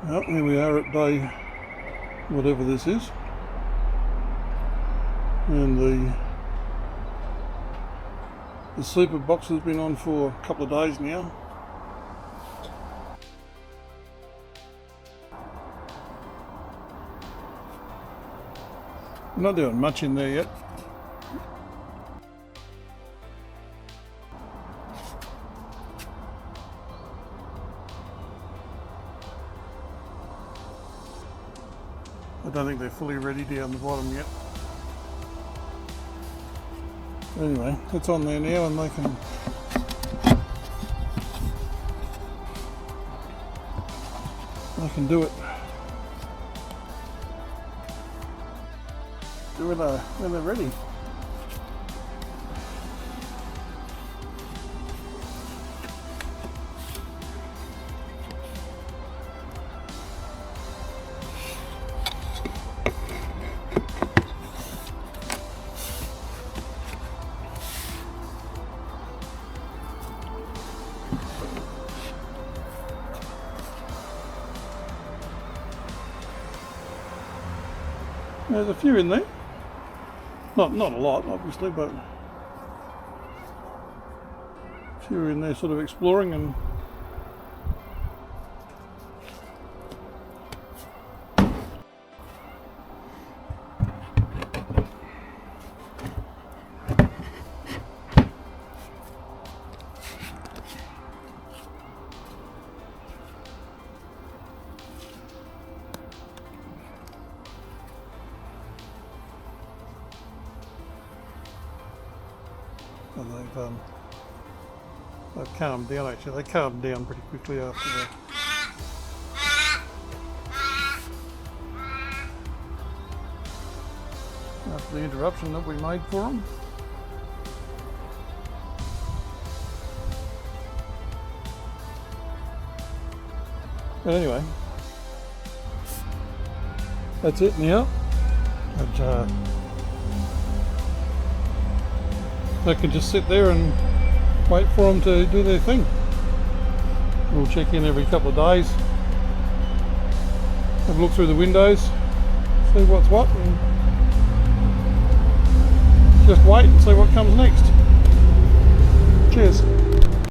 Well, here we are at day whatever this is, and the sleeper box has been on for a couple of days now. I'm not doing much in there yet. I don't think they're fully ready down the bottom yet. Anyway, it's on there now and they can do it. Do it when they're ready. There's a few in there. Not a lot, obviously, but a few in there sort of exploring and they've calmed down. Actually, they calmed down pretty quickly after the interruption that we made for them. But anyway, that's it now. They can just sit there and wait for them to do their thing. We'll check in every couple of days, have a look through the windows, see what's what, and just wait and see what comes next. Cheers.